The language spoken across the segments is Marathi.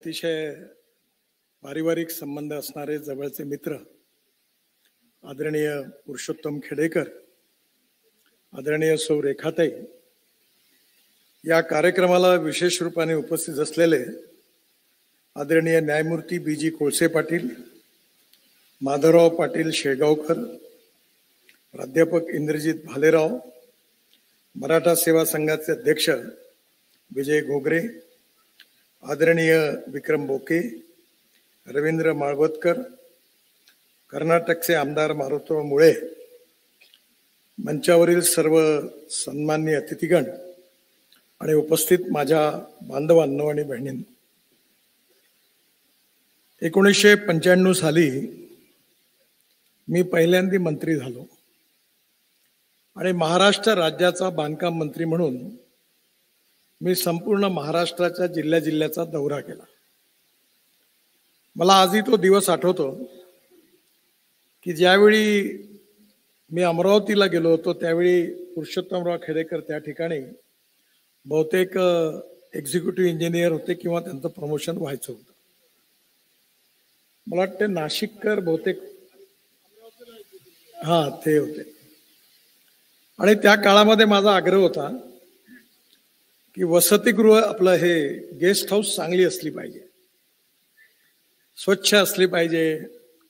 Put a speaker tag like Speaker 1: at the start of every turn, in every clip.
Speaker 1: अतिशय पारिवारिक संबंध असणारे जवळचे मित्र आदरणीय पुरुषोत्तम खेडेकर, आदरणीय सौ रेखाताई, या कार्यक्रमाला विशेष रूपाने उपस्थित असलेले आदरणीय न्यायमूर्ती बी.जी. कोळसे पाटील, माधवराव पाटील शेगावकर, प्राध्यापक इंद्रजित भालेराव, मराठा सेवा संघाचे अध्यक्ष विजय घोगरे, आदरणीय विक्रम बोके, रवींद्र माळवतकर, कर्नाटकचे आमदार मारुतराव मुळे, मंचावरील सर्व सन्माननीय अतिथीगण आणि उपस्थित माझ्या बांधवांनो आणि बहिणींनो, 1995 साली मी पहिल्यांदा मंत्री झालो आणि महाराष्ट्र राज्याचा बांधकाम मंत्री म्हणून मी संपूर्ण महाराष्ट्राच्या जिल्ह्याचा दौरा केला. मला आजही तो दिवस आठवतो की ज्यावेळी मी अमरावतीला गेलो होतो त्यावेळी पुरुषोत्तमराव खेडेकर त्या ठिकाणी बहुतेक एक्झिक्युटिव्ह इंजिनियर होते किंवा त्यांचं प्रमोशन व्हायचं होतं. मला वाटते नाशिककर बहुतेक ते होते. आणि त्या काळामध्ये माझा आग्रह होता की वसतिगृह आपलं हे गेस्ट हाऊस चांगली असली पाहिजे, स्वच्छ असली पाहिजे,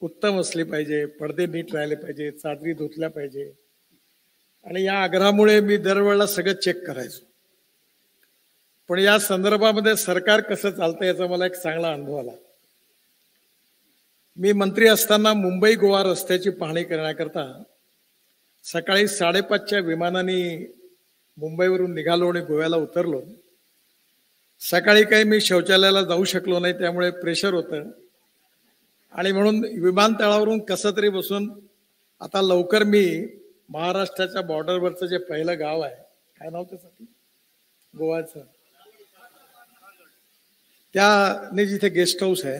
Speaker 1: उत्तम असली पाहिजे, पडदे नीट राहिले पाहिजे, चादरी धुतल्या पाहिजे. आणि या आग्रहामुळे मी दरवेळेला सगळं चेक करायचो. पण या संदर्भामध्ये सरकार कसं चालतं याचा मला एक चांगला अनुभव आला. मी मंत्री असताना मुंबई गोवा रस्त्याची पाहणी करण्याकरता सकाळी 5:30च्या विमानाने मुंबईवरून निघालो आणि गोव्याला उतरलो. सकाळी काही मी शौचालयाला जाऊ शकलो नाही, त्यामुळे प्रेशर होतं आणि म्हणून विमानतळावरून कसं तरी बसून आता लवकर मी महाराष्ट्राच्या बॉर्डरवरचं जे पहिलं गाव आहे, काय नाव त्यासाठी, गोव्याचं, त्याने जिथे गेस्ट हाऊस आहे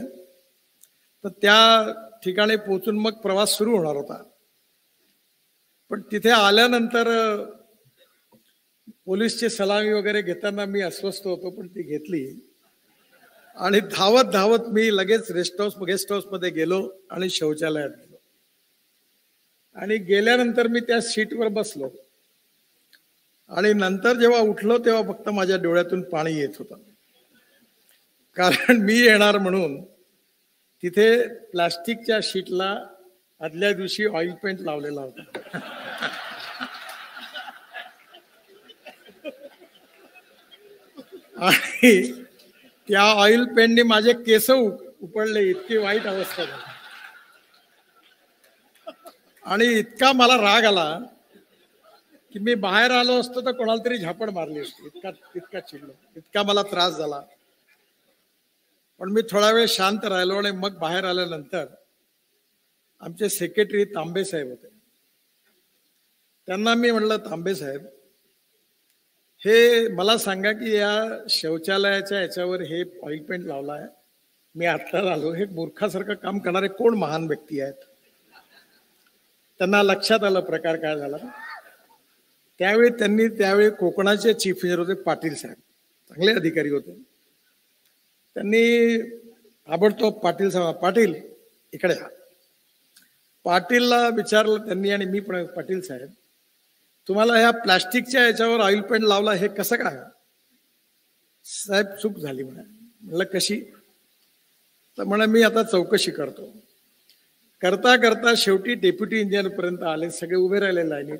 Speaker 1: तर त्या ठिकाणी पोहोचून मग प्रवास सुरू होणार होता. पण तिथे आल्यानंतर पोलीसची सलामी वगैरे घेताना मी अस्वस्थ होतो, पण ती घेतली आणि धावत धावत मी लगेच गेस्ट हाऊस मध्ये गेलो आणि शौचालयात गेलो. आणि गेल्यानंतर मी त्या सीटवर बसलो आणि नंतर जेव्हा उठलो तेव्हा फक्त माझ्या डोळ्यातून पाणी येत होतं, कारण मी येणार म्हणून तिथे प्लास्टिकच्या शीटला आदल्या दिवशी ऑइल पेंट लावलेला होता. आणि त्या ऑइल पेंटने माझे केस उपडले, इतकी वाईट अवस्था झाली. आणि इतका मला राग आला की मी बाहेर आलो असतो तर कोणाला तरी झापड मारली असती, इतका चिडलो, इतका मला त्रास झाला. पण मी थोडा वेळ शांत राहिलो आणि मग बाहेर आल्यानंतर आमचे सेक्रेटरी तांबे साहेब होते. त्यांना मी म्हणलं, तांबे साहेब, हे मला सांगा की या शौचालयाच्या याच्यावर हे ऑइल पेंट लावला आहे, मी आत्ता आलो, हे मूर्खासारखं काम करणारे कोण महान व्यक्ती आहेत? त्यांना लक्षात आलं प्रकार काय झाला. त्यावेळी कोकणाचे चीफ इंजिनियर होते पाटील साहेब, चांगले अधिकारी होते. त्यांनी ताबडतोब पाटील साहेब, पाटील इकडे या. पाटीलला विचारलं त्यांनी आणि मी पण, पाटील साहेब, तुम्हाला ह्या प्लास्टिकच्या याच्यावर ऑइल पेंट लावला, हे कसं काय? साहेब, चूक झाली म्हणे. म्हणलं कशी? तर म्हणे मी आता चौकशी करतो. करता करता शेवटी डेप्युटी इंजिनियर पर्यंत आले, सगळे उभे राहिलेले आहे.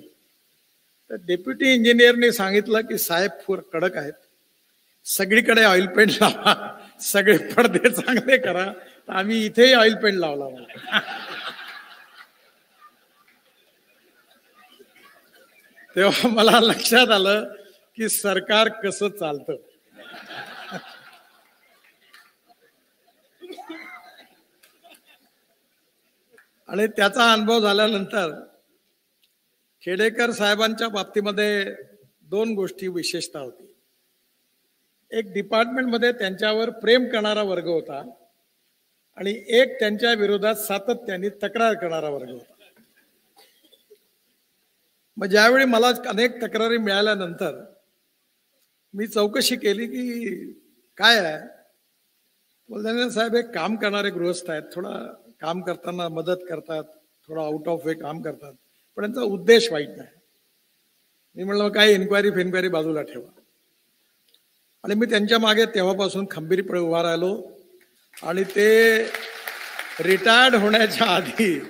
Speaker 1: तर डेप्युटी इंजिनियरने सांगितलं की साहेब पूर कडक आहेत, सगळीकडे ऑइल पेंट लावा, सगळे पडदे चांगले करा. तर आम्ही इथेही ऑइल पेंट लावला. तेव्हा मला लक्षात आलं की सरकार कसं चालतं. आणि त्याचा अनुभव झाल्यानंतर खेडेकर साहेबांच्या बाबतीमध्ये 2 गोष्टी विशेषता होती. एक, डिपार्टमेंटमध्ये त्यांच्यावर प्रेम करणारा वर्ग होता आणि एक त्यांच्या विरोधात सातत्याने तक्रार करणारा वर्ग होता. मग ज्यावेळी मला अनेक तक्रारी मिळाल्यानंतर मी चौकशी केली की काय आहे, बोलताना साहेब एक काम करणारे गृहस्थ आहेत, थोडा काम करताना मदत करतात, थोडा आउट ऑफ वे काम करतात, पण त्यांचा उद्देश वाईट नाही. मी म्हणलं काही इन्क्वायरी बाजूला ठेवा. आणि मी त्यांच्या मागे तेव्हापासून खंबीरपणे उभा राहिलो. आणि ते रिटायर्ड होण्याच्या आधी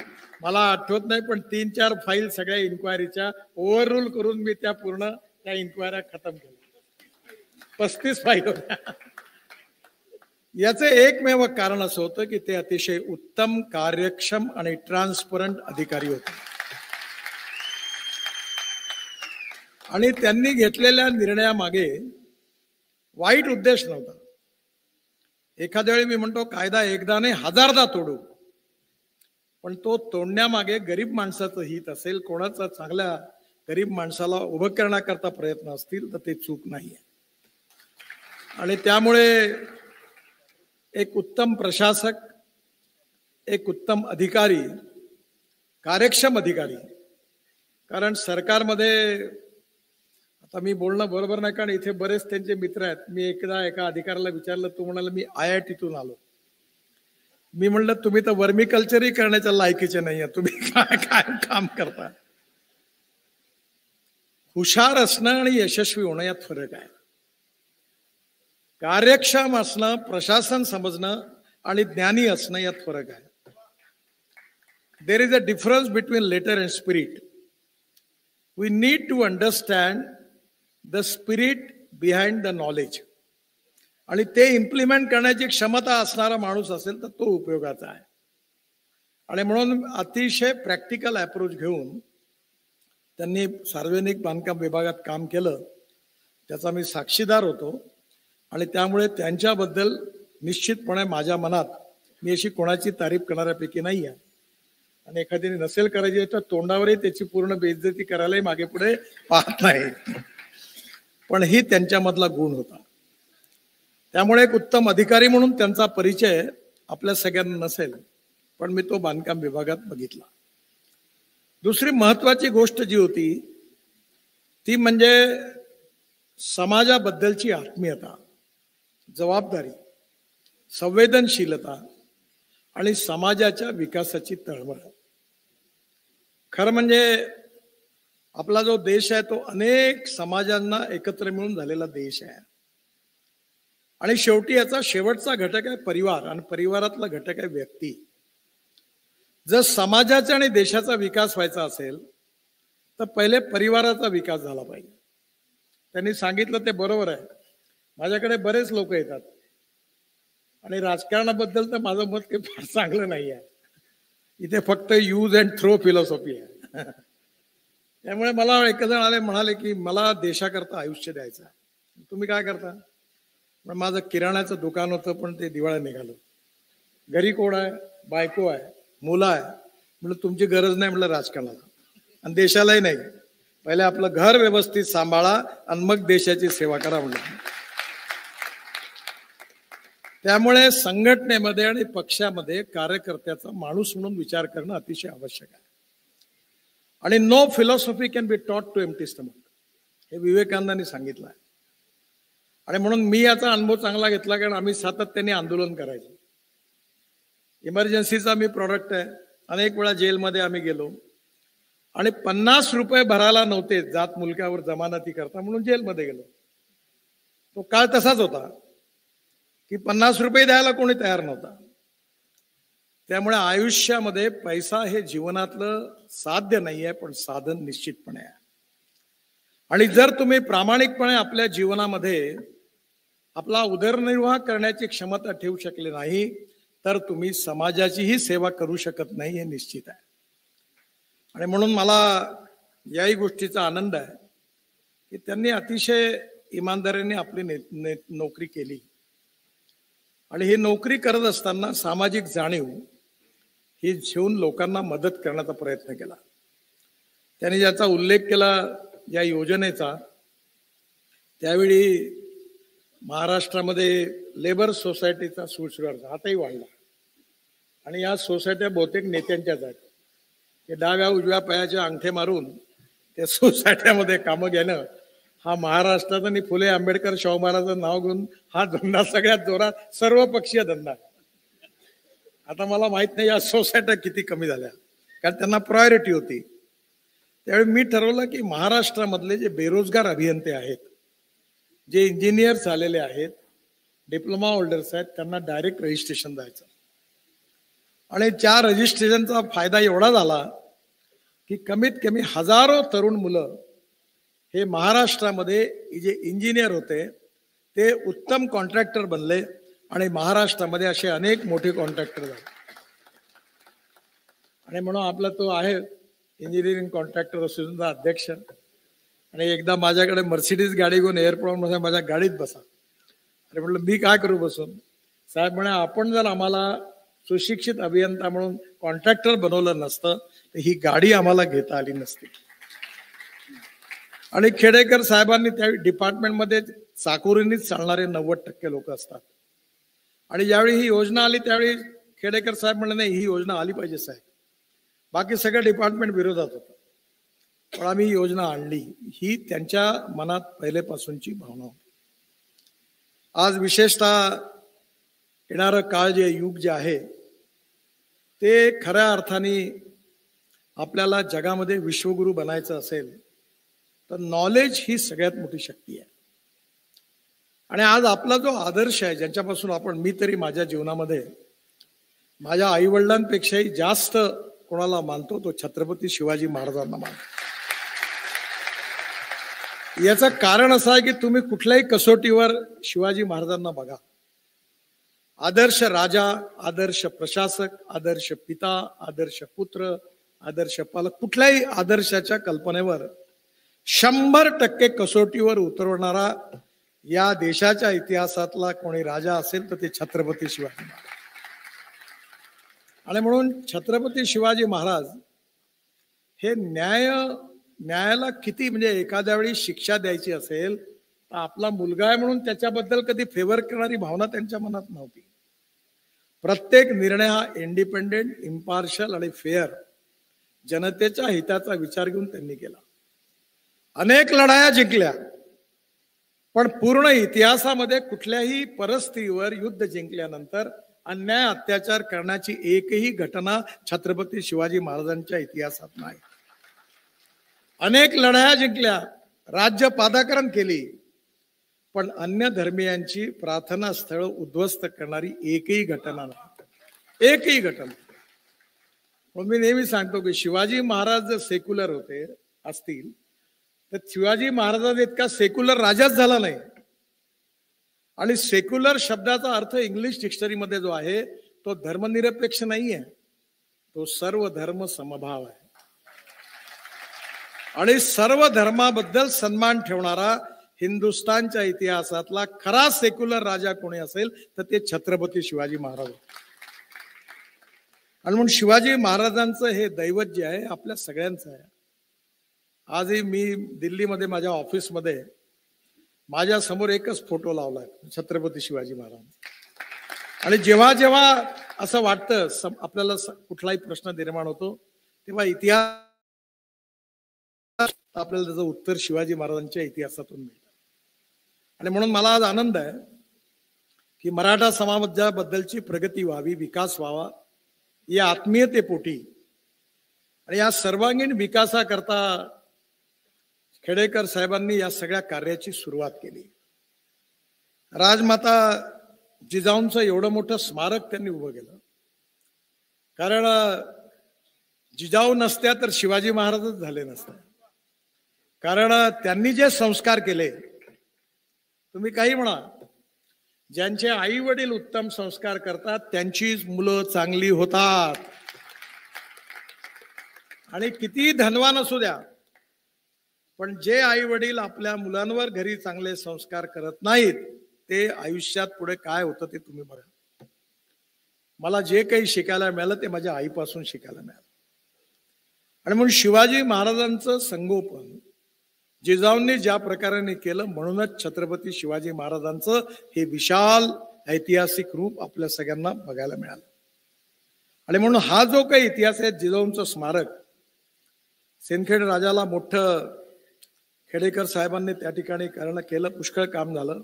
Speaker 1: मला आठवत नाही पण 3-4 फाईल सगळ्या इन्क्वायरीच्या ओव्हर रूल करून मी पूर्ण त्या इन्क्वायऱ्या खतम केल्या. 35 फाईल होत्या. याचे एकमेव कारण असं होतं की ते अतिशय उत्तम, कार्यक्षम आणि ट्रान्सपरंट अधिकारी होते. आणि त्यांनी घेतलेल्या निर्णयामागे वाईट उद्देश नव्हता. एखाद्या वेळी मी म्हणतो कायदा एकदा नाही 1000दा तोडू, पण तो तोडण्यामागे गरीब माणसाचं हित असेल, कोणाचा चांगल्या गरीब माणसाला उभं करण्याकरता प्रयत्न असतील तर ते चूक नाहीये. आणि त्यामुळे एक उत्तम प्रशासक, एक उत्तम अधिकारी, कार्यक्षम अधिकारी, कारण सरकारमध्ये आता मी बोलणं बरोबर नाही कारण इथे बरेच त्यांचे मित्र आहेत. मी एकदा एका अधिकाऱ्याला विचारलं, तो म्हणाला मी IITतून आलो. मी म्हणलं तुम्ही तर वर्मी कल्चरही करण्याच्या लायकीचे नाहीये, तुम्ही काय काय काम करता. हुशार असणं आणि यशस्वी होणं यात फरक आहे. कार्यक्षम असणं, प्रशासन समजणं आणि ज्ञानी असणं यात फरक आहे. There is a difference between letter and spirit. We need to understand the spirit behind the knowledge. आणि ते इम्प्लिमेंट करण्याची क्षमता असणारा माणूस असेल तर तो उपयोगाचा आहे. आणि म्हणून अतिशय प्रॅक्टिकल अप्रोच घेऊन त्यांनी सार्वजनिक बांधकाम विभागात काम केलं, त्याचा मी साक्षीदार होतो. आणि त्यामुळे त्यांच्याबद्दल निश्चितपणे माझ्या मनात मी अशी कोणाची तारीफ करणाऱ्यापैकी नाही आहे. आणि एखाद्याने नसेल करायची तर तोंडावरही त्याची पूर्ण बेइज्जती करायलाही मागे पुढे पाहत नाही. पण ही त्यांच्यामधला गुण होता. त्यामुळे एक उत्तम अधिकारी म्हणून त्यांचा परिचय आपल्या सगळ्यांना नसेल, पण मी तो बांधकाम विभागात बघितला. दुसरी महत्वाची गोष्ट जी होती ती म्हणजे समाजाबद्दलची आत्मीयता, जबाबदारी, संवेदनशीलता आणि समाजाच्या विकासाची तळमळ. खरं म्हणजे आपला जो देश आहे तो अनेक समाजांना एकत्र मिळून झालेला देश आहे. आणि शेवटी याचा शेवटचा घटक आहे परिवार, आणि परिवारातला घटक आहे व्यक्ती. जर समाजाचा आणि देशाचा विकास व्हायचा असेल तर पहिले परिवाराचा विकास झाला पाहिजे. त्यांनी सांगितलं ते बरोबर आहे. माझ्याकडे बरेच लोक येतात आणि राजकारणाबद्दल तर माझं मत काही फार चांगलं नाही आहे. इथे फक्त यूज अँड थ्रो फिलॉसॉफी आहे. त्यामुळे मला एक जण आले, म्हणाले की मला देशाकरता आयुष्य द्यायचं आहे. तुम्ही काय करता? पण माझं किराण्याचं दुकान होतं पण ते दिवाळी निघालं. घरी कोण आहे? बायको आहे, मुलं आहे. म्हटलं तुमची गरज नाही म्हटलं राजकारणाला, आणि देशालाही नाही. पहिले आपलं घर व्यवस्थित सांभाळा आणि मग देशाची सेवा करा म्हटलं. त्यामुळे संघटनेमध्ये आणि पक्षामध्ये कार्यकर्त्याचा माणूस म्हणून विचार करणं अतिशय आवश्यक आहे. आणि no philosophy can be taught to empty stomach, हे विवेकानंदांनी सांगितलं आहे. आणि म्हणून मी याचा अनुभव चांगला घेतला, कारण आम्ही सातत्याने आंदोलन करायचो. इमर्जन्सीचा मी प्रॉडक्ट आहे. अनेक वेळा जेलमध्ये आम्ही गेलो आणि 50 रुपये भरायला नव्हते जात मुलकावर जमानती करता म्हणून जेलमध्ये गेलो. तो काळ तसाच होता की 50 रुपये द्यायला कोणी तयार नव्हता. त्यामुळे आयुष्यामध्ये पैसा हे जीवनातलं साध्य नाही आहे, पण साधन निश्चितपणे आहे. आणि जर तुम्ही प्रामाणिकपणे आपल्या जीवनामध्ये आपला उदरनिर्वाह करण्याची क्षमता ठेवू शकले नाही तर तुम्ही समाजाचीही सेवा करू शकत नाही, हे निश्चित आहे. आणि म्हणून मला याही गोष्टीचा आनंद आहे की त्यांनी अतिशय इमानदारीने आपली नोकरी केली. आणि ही नोकरी करत असताना सामाजिक जाणीव ही घेऊन लोकांना मदत करण्याचा प्रयत्न केला. त्यांनी ज्याचा उल्लेख केला या योजनेचा, त्यावेळी महाराष्ट्रामध्ये लेबर सोसायटीचा सुळसुळाट आताही वाढला. आणि या सोसायट्या बहुतेक नेत्यांच्याच आहेत. ते डाव्या उजव्या पायाचे अंगठे मारून त्या सोसायट्यामध्ये कामं घेणं हा महाराष्ट्रात आणि फुले आंबेडकर शाहू महाराजांचं नाव घेऊन हा धंदा सगळ्यात जोरात सर्वपक्षीय धंदा. आता मला माहित नाही या सोसायट्या किती कमी झाल्या, कारण त्यांना प्रायोरिटी होती. त्यावेळी मी ठरवलं की महाराष्ट्रामधले जे बेरोजगार अभियंते आहेत, जे इंजिनियर्स झालेले आहेत, डिप्लोमा होल्डर्स आहेत, त्यांना डायरेक्ट रजिस्ट्रेशन द्यायचं. आणि त्या रजिस्ट्रेशनचा फायदा एवढा झाला की कमीत कमी हजारो तरुण मुलं हे महाराष्ट्रामध्ये जे इंजिनियर होते ते उत्तम कॉन्ट्रॅक्टर बनले आणि महाराष्ट्रामध्ये असे अनेक मोठे कॉन्ट्रॅक्टर झाले. आणि म्हणून आपला तो आहे इंजिनिअरिंग कॉन्ट्रॅक्टर असोसिएशनचा अध्यक्ष. आणि एकदा माझ्याकडे मर्सिडीज गाडी घेऊन एअरपोर्टमध्ये माझ्या गाडीत बसा. अरे म्हटलं मी काय करू बसून? साहेब म्हणे आपण जर आम्हाला सुशिक्षित अभियंता म्हणून कॉन्ट्रॅक्टर बनवलं नसतं तर ही गाडी आम्हाला घेता आली नसती. आणि खेडेकर साहेबांनी त्यावेळी डिपार्टमेंटमध्ये चाकोरीनीच चालणारे 90% लोक असतात. आणि ज्यावेळी ही योजना आली त्यावेळी खेडेकर साहेब म्हणले नाही ही योजना आली पाहिजे साहेब. बाकी सगळं डिपार्टमेंट विरोधात होतं, पण आम्ही ही योजना आणली. ही त्यांच्या मनात पहिलेपासूनची भावना होती. आज विशेषतः येणारं काळ जे युग जे आहे ते खऱ्या अर्थाने आपल्याला जगामध्ये विश्वगुरू बनायचं असेल तर नॉलेज ही सगळ्यात मोठी शक्ती आहे. आणि आज आपला जो आदर्श आहे, ज्यांच्यापासून आपण, मी तरी माझ्या जीवनामध्ये माझ्या आईवडिलांपेक्षाही जास्त कोणाला मानतो तो छत्रपती शिवाजी महाराजांना मानतो. याचं कारण असं आहे की तुम्ही कुठल्याही कसोटीवर शिवाजी महाराजांना बघा. आदर्श राजा, आदर्श प्रशासक, आदर्श पिता, आदर्श पुत्र, आदर्श पालक, कुठल्याही आदर्शाच्या कल्पनेवर 100% कसोटीवर उतरवणारा या देशाच्या इतिहासातला कोणी राजा असेल तर ते छत्रपती शिवाजी महाराज. आणि म्हणून छत्रपती शिवाजी महाराज हे न्यायाला किती, म्हणजे एखाद्या वेळी शिक्षा द्यायची असेल तर आपला मुलगा आहे म्हणून त्याच्याबद्दल कधी फेवर करणारी भावना त्यांच्या मनात नव्हती. प्रत्येक निर्णय हा इंडिपेंडेंट, इम्पार्शल आणि फेअर जनतेच्या हिताचा विचार घेऊन त्यांनी केला. अनेक लढाया जिंकल्या, पण पूर्ण इतिहासामध्ये कुठल्याही परिस्थितीवर युद्ध जिंकल्यानंतर अन्याय अत्याचार करण्याची एकही घटना छत्रपती शिवाजी महाराजांच्या इतिहासात नाही. अनेक लढाया जिंकल्या, राज्य पादाकरण केली, पण अन्य धर्मीयांची प्रार्थना स्थळ उद्ध्वस्त करणारी एकही घटना नाही, एकही घटना. पण मी नेहमी सांगतो की शिवाजी महाराज जर सेक्युलर होते असतील तर शिवाजी महाराजांचा इतका सेक्युलर राजाच झाला नाही. आणि सेक्युलर शब्दाचा अर्थ इंग्लिश डिक्शनरीमध्ये जो आहे तो धर्मनिरपेक्ष नाही आहे, तो सर्व धर्म समभाव आहे. आणि सर्व धर्माबद्दल सन्मान ठेवणारा हिंदुस्थानच्या इतिहासातला खरा सेक्युलर राजा कोणी असेल तर ते छत्रपती शिवाजी महाराज. आणि म्हणून शिवाजी महाराजांचं हे दैवत जे आहे आपल्या सगळ्यांचं आहे. आजही मी दिल्लीमध्ये माझ्या ऑफिसमध्ये माझ्या समोर एकच फोटो लावलाय, छत्रपती शिवाजी महाराज. आणि जेव्हा जेव्हा असं वाटतं आपल्याला कुठलाही प्रश्न निर्माण होतो तेव्हा इतिहास आपल्याला त्याचं उत्तर शिवाजी महाराजांच्या इतिहासातून मिळतं. आणि म्हणून मला आज आनंद आहे की मराठा समाजाबद्दलची प्रगती व्हावी, विकास व्हावा या आत्मीयतेपोटी आणि या सर्वांगीण विकासाकरता खेडेकर साहेबांनी या सगळ्या कार्याची सुरुवात केली. राजमाता जिजाऊंचं एवढं मोठं स्मारक त्यांनी उभं केलं, कारण जिजाऊ नसत्या तर शिवाजी महाराजच झाले नसते. कारण त्यांनी जे संस्कार केले, तुम्ही काही म्हणा, ज्यांचे आई वडील उत्तम संस्कार करतात त्यांची मुलं चांगली होतात. आणि किती धनवान असू द्या, पण जे आई वडील आपल्या मुलांवर घरी चांगले संस्कार करत नाहीत ते आयुष्यात पुढे काय होतं ते तुम्ही बघा. मला जे काही शिकायला मिळालं ते माझ्या आईपासून शिकायला मिळालं. आणि म्हणून शिवाजी महाराजांचं संगोपन जिजाऊंनी ज्या प्रकारे केलं, म्हणूनच छत्रपती शिवाजी महाराजांचं हे विशाल ऐतिहासिक रूप आपल्या सगळ्यांना बघायला मिळालं. आणि म्हणून हा जो काही इतिहास आहे, जिजाऊंचं स्मारक सिंदखेड राजाला मोठं खेडेकर साहेबांनी त्या ठिकाणी केलं, पुष्कळ काम झालं.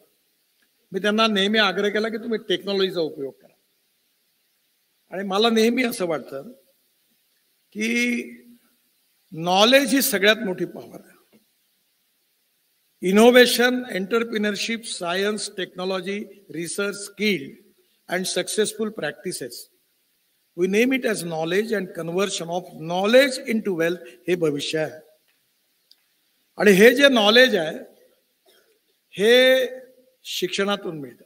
Speaker 1: मी त्यांना नेहमी आग्रह केला की तुम्ही टेक्नॉलॉजीचा उपयोग करा. आणि मला नेहमी असं वाटतं की नॉलेज ही सगळ्यात मोठी पॉवर आहे. Innovation, entrepreneurship, science, technology, research, skill and successful practices, we name it as knowledge and conversion of knowledge into wealth, हे भविष्य आहे. आणि हे जे नॉलेज आहे हे शिक्षणातून मिळतं.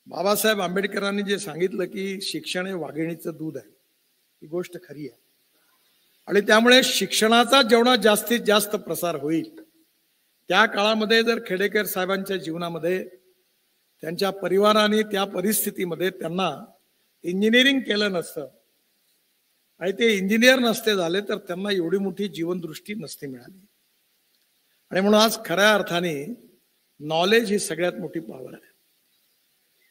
Speaker 1: बाबासाहेब आंबेडकरांनी जे सांगितलं की शिक्षण हे वाघिणीचं दूध आहे, ही गोष्ट खरी आहे. आणि त्यामुळे शिक्षणाचा जेवढा जास्तीत जास्त प्रसार होईल, त्या काळामध्ये जर खेडेकर साहेबांच्या जीवनामध्ये त्यांच्या परिवाराने त्या परिस्थितीमध्ये त्यांना इंजिनिअरिंग केलं नसतं आणि ते इंजिनियर नसते झाले तर त्यांना एवढी मोठी जीवनदृष्टी नसती मिळाली. आणि म्हणून आज खऱ्या अर्थाने नॉलेज ही सगळ्यात मोठी पॉवर आहे.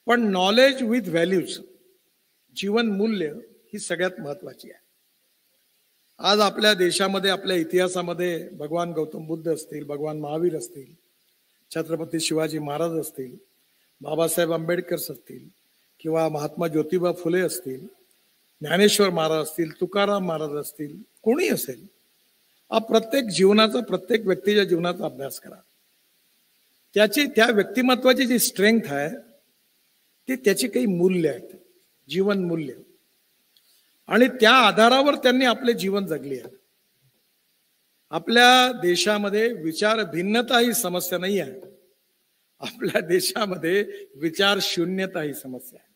Speaker 1: पण नॉलेज विथ व्हॅल्यूज, जीवन मूल्य, ही सगळ्यात महत्वाची आहे. आज आपल्या देशामध्ये, आपल्या इतिहासामध्ये भगवान गौतम बुद्ध असतील, भगवान महावीर असतील, छत्रपती शिवाजी महाराज असतील, बाबासाहेब आंबेडकर असतील, किंवा महात्मा ज्योतिबा फुले असतील, ज्ञानेश्वर महाराज असतील, तुकाराम महाराज असतील, कोणी असेल, प्रत्येक जीवनाचा, प्रत्येक व्यक्तीच्या जीवनाचा अभ्यास करा. त्या व्यक्तिमत्वाची जी स्ट्रेंथ आहे ती त्याची काही मूल्य आहेत, जीवन मूल्य, आणि त्या आधारावर त्यांनी आपले जीवन जगले आहे. आपल्या देशामध्ये विचार भिन्नता ही समस्या नाही आहे, आपल्या देशामध्ये विचार शून्यता ही समस्या आहे.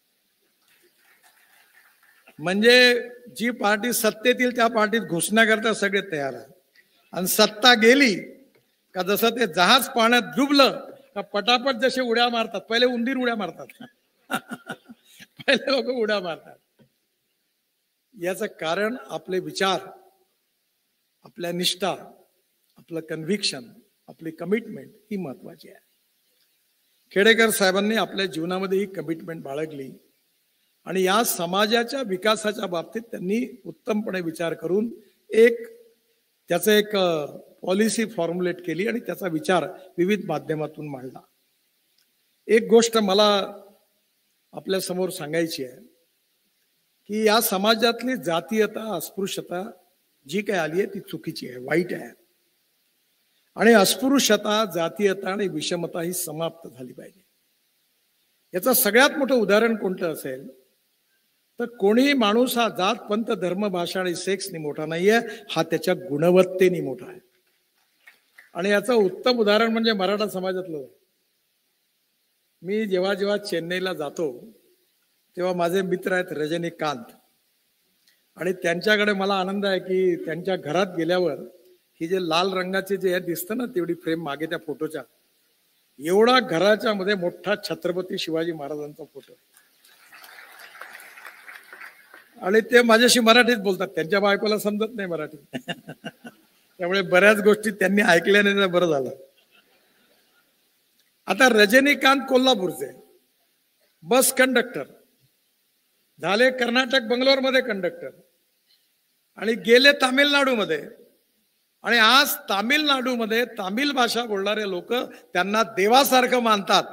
Speaker 1: म्हणजे जी पार्टी सत्तेत येईल त्या पार्टीत घुसण्याकरता सगळे तयार आहे, आणि सत्ता गेली का जसं ते जहाज पाण्यात डुबलं का पटापट जसे उड्या मारतात, पहिले उंदीर उड्या मारतात पहिले लोक उड्या मारतात. याचं कारण आपले विचार, आपल्या निष्ठा, आपलं कन्व्हिक्शन, आपली कमिटमेंट ही महत्वाची आहे. खेडेकर साहेबांनी आपल्या जीवनामध्ये ही कमिटमेंट बाळगली आणि या समाजाच्या विकासाच्या बाबतीत त्यांनी उत्तमपणे विचार करून त्याचं एक पॉलिसी फॉर्म्युलेट केली आणि त्याचा विचार विविध माध्यमातून मांडला. एक गोष्ट मला आपल्या समोर सांगायची आहे की या समाजातली जातीयता, अस्पृश्यता जी काही आली आहे ती चुकीची आहे, वाईट आहे. आणि अस्पृश्यता, जातीयता आणि विषमता ही समाप्त झाली पाहिजे. याचं सगळ्यात मोठं उदाहरण कोणतं असेल तर कोणीही माणूस हा जात, पंथ, धर्म, भाषा आणि सेक्सनी मोठा नाहीये, हा त्याच्या गुणवत्तेने मोठा आहे. आणि याचं उत्तम उदाहरण म्हणजे मराठा समाजातलं. मी जेव्हा जेव्हा चेन्नईला जातो तेव्हा माझे मित्र आहेत रजनीकांत, आणि त्यांच्याकडे मला आनंद आहे की त्यांच्या घरात गेल्यावर ही जे लाल रंगाचे जे दिसतं ना, तेवढी फ्रेम मागे त्या फोटोच्या, एवढा घराच्या मध्ये मोठा छत्रपती शिवाजी महाराजांचा फोटो, आणि ते माझ्याशी मराठीत बोलतात, त्यांच्या बायकोला समजत नाही मराठी त्यामुळे बऱ्याच गोष्टी त्यांनी ऐकल्याने बरं झालं. आता रजनीकांत कोल्हापूरचे बस कंडक्टर झाले, कर्नाटक बंगलोरमध्ये कंडक्टर, आणि गेले तामिळनाडूमध्ये, आणि आज तामिळनाडूमध्ये तामिळ भाषा बोलणारे लोक त्यांना देवासारखं मानतात.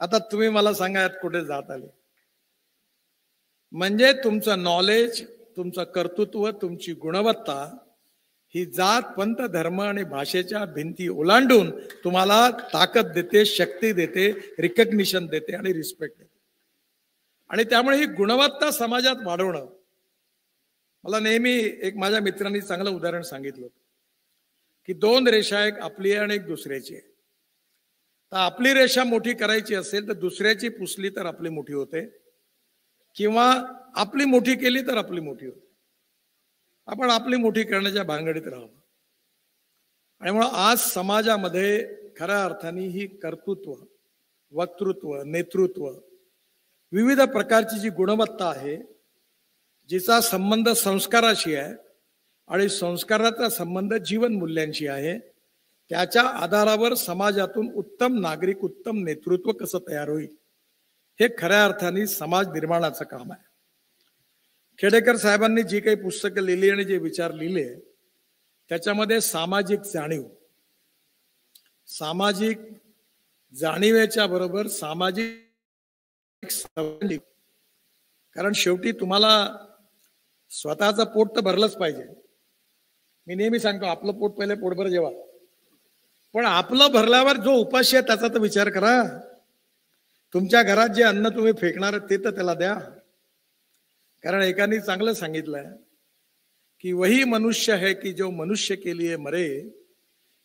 Speaker 1: आता तुम्ही मला सांगा यात कुठे जात आले? म्हणजे तुमचं नॉलेज, तुमचं कर्तृत्व, तुमची गुणवत्ता ही जात, पंथ, धर्म आणि भाषेच्या भिंती ओलांडून तुम्हाला ताकद देते, शक्ती देते, रिकग्निशन देते आणि रिस्पेक्ट देते. आणि त्यामुळे ही गुणवत्ता समाजात वाढवणं, मला नेहमी एक माझ्या मित्रांनी चांगलं उदाहरण सांगितलं की दोन रेषा, एक आपली आहे आणि एक दुसऱ्याची आहे. तर आपली रेषा मोठी करायची असेल तर दुसऱ्याची पुसली तर आपली मोठी होते, किंवा आपली मोठी केली तर आपली मोठी होते. आपण आपली मोठी करण्याच्या भानगडीत राहावं. आणि म्हणून आज समाजामध्ये खऱ्या अर्थाने ही कर्तृत्व, वक्तृत्व, नेतृत्व, विविध प्रकारची जी गुणवत्ता आहे, जिचा संबंध संस्काराशी आहे आणि संस्काराचा संबंध जीवन मूल्यांशी आहे, त्याच्या आधारावर समाजातून उत्तम नागरिक, उत्तम नेतृत्व कसं तयार होईल, हे खऱ्या अर्थाने समाज निर्माणाचं काम आहे. खेडेकर साहेबांनी जी काही पुस्तकं लिहिली आणि जे विचार लिहिले त्याच्यामध्ये सामाजिक जाणीव, सामाजिक जाणीवेच्या बरोबर सामाजिक सवयी, कारण शेवटी तुम्हाला स्वतःचं पोट तर भरलंच पाहिजे. मी नेहमी सांगतो आपलं पोट पहिले पोटभर जेवा, पण आपलं भरल्यावर जो उपाशी आहे त्याचा तर विचार करा. तुमच्या घरात जे अन्न तुम्ही फेकणार ते तर त्याला द्या. कारण एकाने चांगलं सांगितलंय कि वही मनुष्य है कि जो मनुष्य के लिए मरे,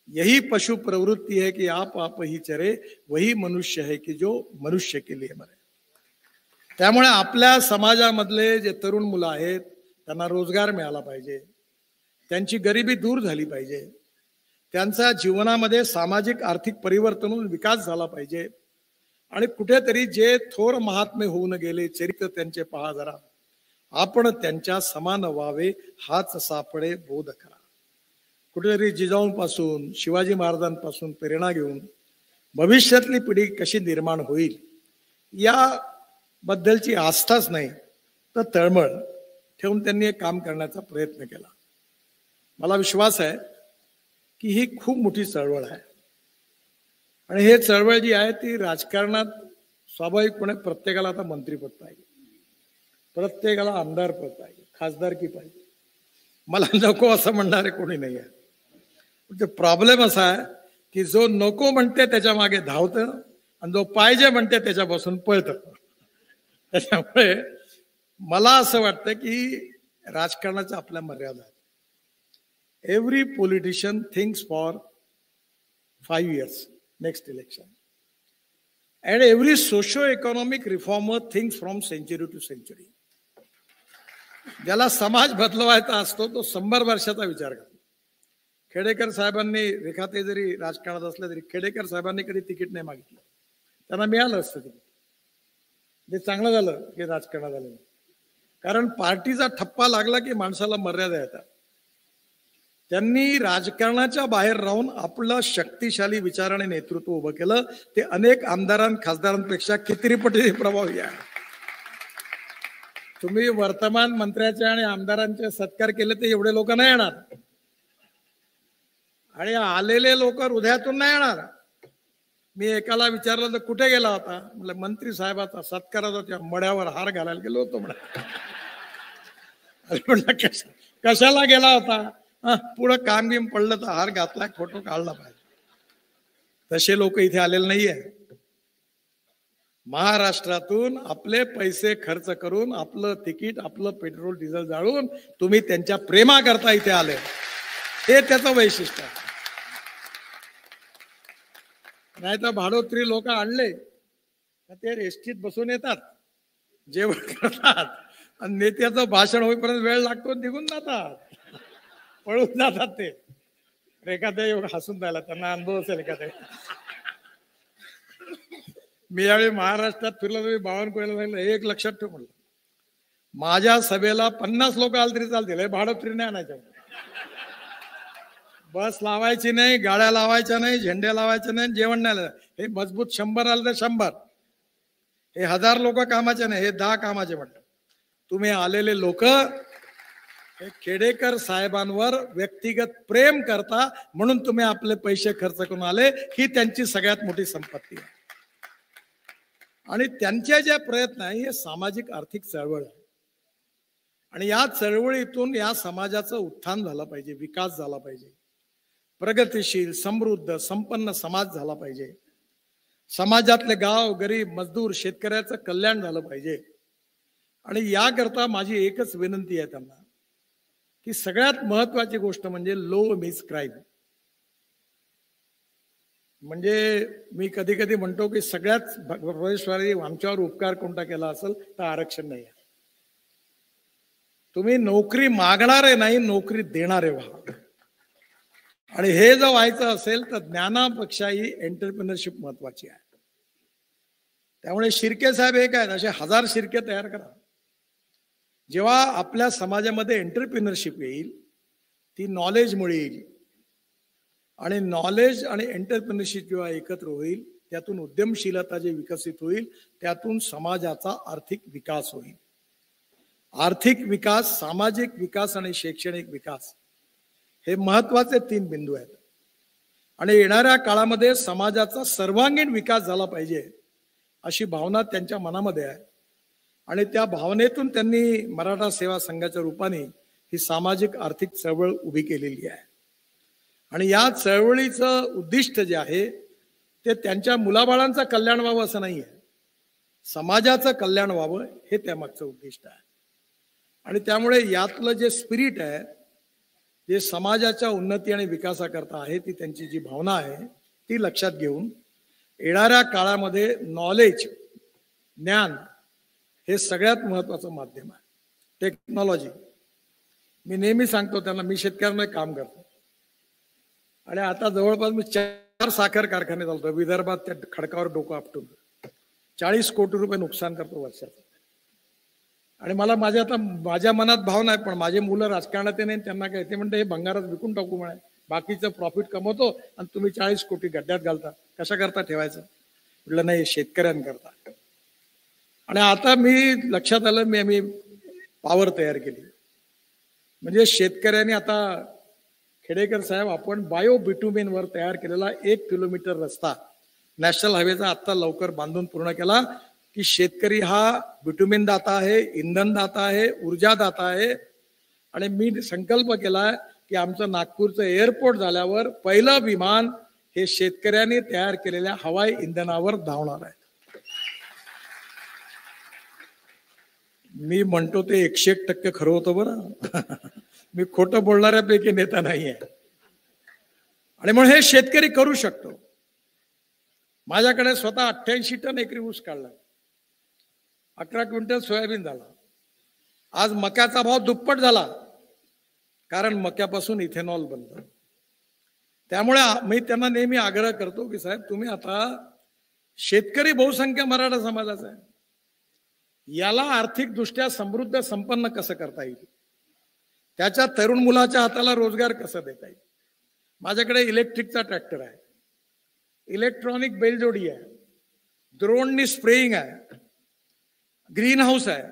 Speaker 1: यही पशु प्रवृत्ति है कि आप ही चरे, वही मनुष्य है कि जो मनुष्य के लिए मरे. त्यामुळे आपल्या समाजामधले जे तरुण मुलं आहेत त्यांना रोजगार मिळाला पाहिजे, त्यांची गरिबी दूर झाली पाहिजे, त्यांचा जीवनामध्ये सामाजिक आर्थिक परिवर्तन होऊन विकास झाला पाहिजे. आणि कुठेतरी जे थोर महात्मे होऊन गेले चरित्र त्यांचे पहा जरा, आपण त्यांच्या समान व्हावे हाच सापडे बोध करा. कुठेतरी जिजाऊंपासून शिवाजी महाराजांपासून प्रेरणा घेऊन भविष्यातली पिढी कशी निर्माण होईल या बद्दलची आस्थाच नाही तर तळमळ ठेवून त्यांनी एक काम करण्याचा प्रयत्न केला. मला विश्वास आहे की ही खूप मोठी चळवळ आहे. आणि हे चळवळ जी आहे ती राजकारणात स्वाभाविकपणे प्रत्येकाला आता मंत्रीपद पाहिजे, प्रत्येकाला आमदारपद पाहिजे, खासदारकी पाहिजे. मला नको असं म्हणणारे कोणी नाही आहे. ते प्रॉब्लेम असा आहे की जो नको म्हणते त्याच्या मागे धावतं आणि जो पाहिजे म्हणते त्याच्यापासून पळतं. त्याच्यामुळे मला असं वाटतं की राजकारणाच्या आपल्या मर्यादा आहेत. Every politician thinks for 5 years next election, and every socio-economic reformer thinks from century to century. ज्याला समाज बदलवायचा असतो तो 100 वर्षाचा विचार करतो. खेडेकर साहेबांनी, रेखाते जरी राजकारणात असले तरी खेडेकर साहेबांनी कधी तिकीट नाही मागितलं, त्यांना मिळालं असतं तिकीट. ते चांगलं झालं की राजकारणात आलं, कारण पार्टीचा ठप्पा लागला की माणसाला मर्यादा येतात. त्यांनी राजकारणाच्या बाहेर राहून आपलं शक्तिशाली विचार आणि नेतृत्व उभं केलं. ते अनेक खासदारांपेक्षा कितीतरी पटीने प्रभावी आहे. तुम्ही वर्तमान मंत्र्याचे आणि आमदारांचे सत्कार केले तर एवढे लोक नाही येणार, आणि आलेले लोक हृदयातून नाही येणार. मी एकाला विचारलं तर कुठे गेला होता, म्हटलं मंत्री साहेबाचा सत्काराचा त्या मड्यावर हार घालायला गेलो होतो म्हणा. म्हटलं कशाला गेला होता, पुढं काम बिम पडलं तर हार घातला, फोटो काढला पाहिजे. तसे लोक इथे आलेले नाहीये. महाराष्ट्रातून आपले पैसे खर्च करून आपलं तिकीट, आपलं पेट्रोल डिझेल जाळून तुम्ही त्यांच्या प्रेमाकरता इथे आले, हे त्याचं वैशिष्ट्य आहे. नाही तर भाडोत्री लोक आणले ते एसटीत बसून येतात, जेवण करतात आणि नेत्याचं भाषण होईपर्यंत वेळ लागतो, निघून जातात, पळून जातात. ते रेखाते हसून राहिला, त्यांना अनुभव असेल एखाद्या. मी यावेळी महाराष्ट्रात फिरलो, तुम्ही बावनकुळेला सांगितलं, एक लक्षात ठेव म्हणलं, माझ्या सभेला 50 लोक आले तरी चालतील, हे भाडोत्री नाही आणायचं. बस लावायची नाही, गाड्या लावायच्या नाही, झेंडे लावायचे नाही, जेवण नाही. हे मजबूत 100 आलं तर 100, हे 1000 लोक कामाचे नाही, हे 10 कामाचे म्हटलं. तुम्ही आलेले लोक हे खेडेकर साहेबांवर व्यक्तिगत प्रेम करता म्हणून तुम्ही आपले पैसे खर्च करून आले, ही त्यांची सगळ्यात मोठी संपत्ती आहे. आणि त्यांचे जे प्रयत्न आहे हे सामाजिक आर्थिक चळवळ आहे. आणि या चळवळीतून या समाजाचं उत्थान झालं पाहिजे, विकास झाला पाहिजे, प्रगतिशील समृद्ध संपन्न समाज झाला पाहिजे, समाजातले गाव गरीब मजदूर शेतकऱ्याचं कल्याण झालं पाहिजे. आणि याकरता माझी एकच विनंती आहे त्यांना की सगळ्यात महत्वाची गोष्ट म्हणजे लो मिस क्राईम. म्हणजे मी कधी कधी म्हणतो की सगळ्यात प्रवेशद्वारी आमच्यावर उपकार कोणता केला असेल तर आरक्षण नाही आहे. तुम्ही नोकरी मागणारे नाही, नोकरी देणारे व्हा. आणि हे जर व्हायचं असेल तर ज्ञानापेक्षाही एंटरप्रिनरशिप महत्वाची आहे. त्यामुळे शिर्के साहेब हे काय, असे 1000 शिर्के तयार करा. जेव्हा आपल्या समाजामध्ये एंटरप्रिनरशिप येईल, ती नॉलेजमुळे येईल. आणि नॉलेज आणि एंटरप्रिनरशिप जेव्हा एकत्र होईल, त्यातून उद्यमशीलता जे विकसित होईल, त्यातून समाजाचा आर्थिक विकास होईल. आर्थिक विकास, सामाजिक विकास आणि शैक्षणिक विकास हे महत्वाचे 3 बिंदू आहेत. आणि येणाऱ्या काळामध्ये समाजाचा सर्वांगीण विकास झाला पाहिजे अशी भावना त्यांच्या मनामध्ये आहे. आणि त्या भावनेतून त्यांनी मराठा सेवा संघाच्या रूपाने ही सामाजिक आर्थिक चळवळ उभी केलेली आहे. आणि या चळवळीचं उद्दिष्ट जे आहे ते त्यांच्या मुलाबाळांचं कल्याण व्हावं असं नाही आहे, समाजाचं कल्याण व्हावं हे त्यामागचं उद्दिष्ट आहे. आणि त्यामुळे यातलं जे स्पिरिट आहे, जे समाजाच्या उन्नती आणि विकासाकरता आहे, ती त्यांची जी भावना आहे ती लक्षात घेऊन येणाऱ्या काळामध्ये नॉलेज, ज्ञान हे सगळ्यात महत्वाचं माध्यम आहे. टेक्नॉलॉजी, मी नेहमी सांगतो त्यांना, मी शेतकऱ्यांमध्ये काम करतो आणि आता जवळपास मी 4 साखर कारखाने चालतो विदर्भात. त्या खडकावर डोकं आपटून 40 कोटी रुपये नुकसान करतो वर्षाचं. आणि मला माझ्या मनात भावना आहे, पण माझे मुलं राजकारणात नाही, त्यांना काय ते म्हणते हे भंगारात विकून टाकू म्हणे, बाकीचं प्रॉफिट कमवतो आणि तुम्ही 40 कोटी गड्ड्यात घालता, कशा करता ठेवायचं. म्हटलं नाही, शेतकऱ्यांकरता. आणि आता मी लक्षात आलं, मी पॉवर तयार केली. म्हणजे शेतकऱ्यांनी आता, खेडेकर साहेब, आपण बायो बिटुमिनवर तयार केलेला 1 किलोमीटर रस्ता नॅशनल हायवेचा आत्ता लवकर बांधून पूर्ण केला. की शेतकरी हा बिटुमिन दाता आहे, इंधन दाता आहे, ऊर्जा दाता आहे. आणि मी संकल्प केला की आमचं नागपूरचं एअरपोर्ट झाल्यावर पहिलं विमान हे शेतकऱ्यांनी तयार केलेल्या हवाई इंधनावर धावणार आहे. मी म्हणतो ते 101% खरं होतं बरं. मी खोटं बोलणाऱ्यापैकी नेता नाहीये. आणि म्हणून हे शेतकरी करू शकतो. माझ्याकडे स्वतः 88 टन एकरी ऊस काढला, 11 क्विंटल सोयाबीन झाला. आज मक्याचा भाव दुप्पट झाला, कारण मक्यापासून इथेनॉल बनतं. त्यामुळे मी त्यांना नेहमी आग्रह करतो की साहेब, तुम्ही आता, शेतकरी बहुसंख्य मराठा समाजाचा आहे, याला आर्थिकदृष्ट्या समृद्ध संपन्न कसं करता येईल, त्याच्या तरुण मुलाच्या हाताला रोजगार कसं देता येईल. माझ्याकडे इलेक्ट्रिकचा ट्रॅक्टर आहे, इलेक्ट्रॉनिक बैलजोडी आहे, ड्रोननी स्प्रेइंग आहे, ग्रीन हाऊस आहे.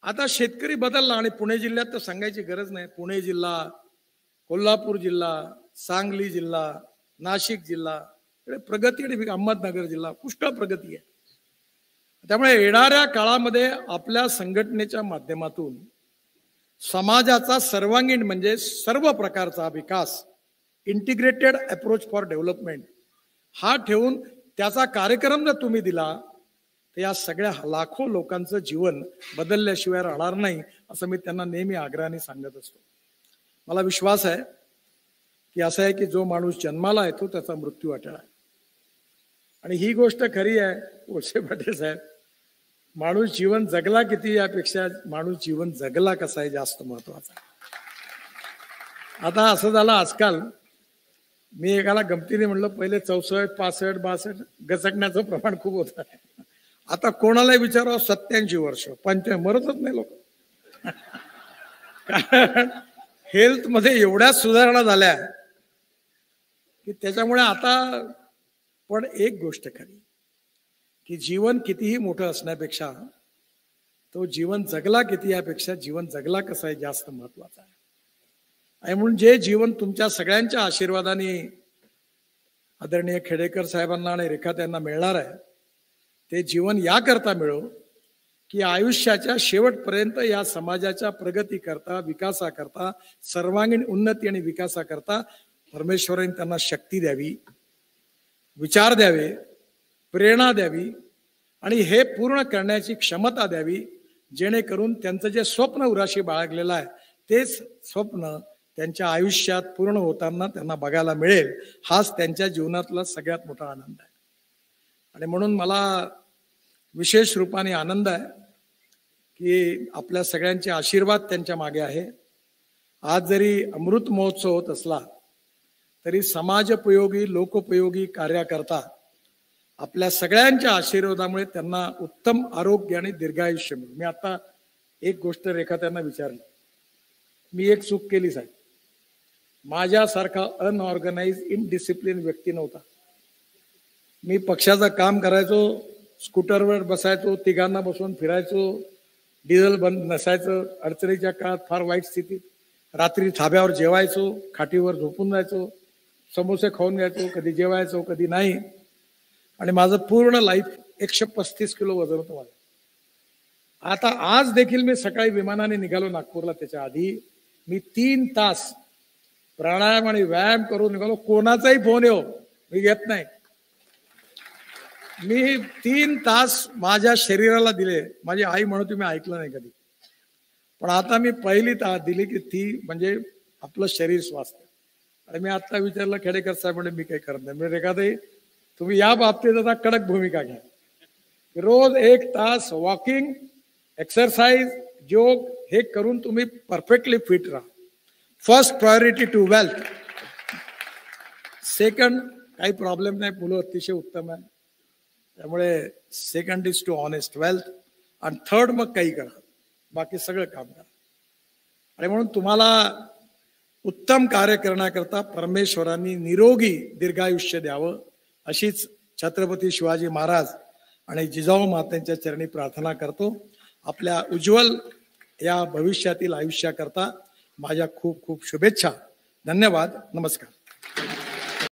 Speaker 1: आता शेतकरी बदलला. आणि पुणे जिल्ह्यात तर सांगायची गरज नाही. पुणे जिल्हा, कोल्हापूर जिल्हा, सांगली जिल्हा, नाशिक जिल्हा, प्रगती आणि अहमदनगर जिल्हा पुष्कळ प्रगती आहे. त्यामुळे येणाऱ्या काळामध्ये आपल्या संघटनेच्या माध्यमातून समाजाचा सर्वांगीण म्हणजे सर्व प्रकारचा विकास, इंटिग्रेटेड अप्रोच फॉर डेव्हलपमेंट हा ठेवून त्याचा कार्यक्रम जर तुम्ही दिला तर या सगळ्या लाखो लोकांचं जीवन बदलल्याशिवाय राहणार नाही, असं मी त्यांना नेहमी आग्रहाने सांगत असतो. मला विश्वास आहे की असं आहे की जो माणूस जन्माला येतो त्याचा मृत्यू अटळ आहे. आणि ही गोष्ट खरी आहे वळसे पाटील साहेब, माणूस जीवन जगला किती यापेक्षा माणूस जीवन जगला कसा आहे जास्त महत्वाचा. आता असं झालं, आजकाल मी एकाला गमतीने म्हणलं, पहिले 64, 65, 62 गचकण्याचं प्रमाण खूप होतं. आता कोणालाही विचारावं 87 वर्ष, 95, मरतच नाही लोक. कारण हेल्थ मध्ये एवढ्या सुधारणा झाल्या की त्याच्यामुळे आता. पण एक गोष्ट खरी की जीवन कितीही मोठं असण्यापेक्षा तो जीवन जगला किती यापेक्षा जीवन जगला कसं आहे जास्त महत्वाचं आहे. आणि म्हणून जे जीवन तुमच्या सगळ्यांच्या आशीर्वादाने आदरणीय खेडेकर साहेबांना आणि रेखाताईंना मिळणार आहे, ते जीवन याकरता मिळो की आयुष्याच्या शेवटपर्यंत या समाजाच्या प्रगतीकरता, विकासाकरता, सर्वांगीण उन्नती आणि विकासाकरता परमेश्वराने त्यांना शक्ती द्यावी, विचार द्यावे, प्रेरणा द्यावी आणि हे पूर्ण करण्याची क्षमता द्यावी, जेणेकरून त्यांचं जे स्वप्न उराशी बाळगलेलं आहे तेच स्वप्न त्यांच्या आयुष्यात पूर्ण होताना त्यांना बघायला मिळेल. हाच त्यांच्या जीवनातला सगळ्यात मोठा आनंद आहे. आणि म्हणून मला विशेष रूपाने आनंद आहे की आपल्या सगळ्यांचे आशीर्वाद त्यांच्या मागे आहे. आज जरी अमृत महोत्सव होत असला तरी समाजोपयोगी, लोकोपयोगी कार्याकरता आपल्या सगळ्यांच्या आशीर्वादामुळे त्यांना उत्तम आरोग्य आणि दीर्घायुष्य मिळेल. मी आता एक गोष्ट रेखा त्यांना विचारली, मी एक चूक केली साहेब, माझ्यासारखा अनऑर्गनाइज इनडिसिप्लिन व्यक्ती नव्हता. मी पक्षाचं काम करायचो, स्कूटरवर बसायचो, तिघांना बसवून फिरायचो, डिझेल बंद नसायचं, अडचणीच्या काळात फार वाईट स्थितीत रात्री थाब्यावर जेवायचो, खाटीवर झोपून जायचो, समोसे खाऊन घ्यायचो, कधी जेवायचो, कधी नाही. आणि माझं पूर्ण लाईफ 135 किलो वजन होतं माझं. आता आज देखील मी सकाळी विमानाने निघालो नागपूरला. त्याच्या आधी मी 3 तास प्राणायाम आणि व्यायाम करून निघालो. कोणाचाही फोन येऊ मी घेत नाही. मी 3 तास माझ्या शरीराला दिले. माझी आई म्हणून तुम्ही ऐकलं नाही कधी, पण आता मी पहिली तास दिली की ती म्हणजे आपलं शरीर स्वास्थ्य. आणि मी आता विचारलं खेडेकर साहेब म्हणजे मी काही करत नाही. म्हणजे रेखाताई तुम्ही या बाबतीत आता कडक भूमिका घ्या. रोज 1 तास वॉकिंग, एक्सरसाइज, योग हे करून तुम्ही परफेक्टली फिट राहा. First priority to wealth. Second काही प्रॉब्लेम नाही, मुलं अतिशय उत्तम आहे, त्यामुळे second is to honest wealth. आणि थर्ड मग काही करा, बाकी सगळं काम करा. आणि म्हणून तुम्हाला उत्तम कार्य करण्याकरता परमेश्वरांनी निरोगी दीर्घायुष्य द्यावं अशीच छत्रपती शिवाजी महाराज आणि जिजाऊ मातेच्या चरणी प्रार्थना करतो. आपल्या उज्ज्वल या भविष्यातील आयुष्याकरता माझ्या खूप खूप शुभेच्छा. धन्यवाद. नमस्कार.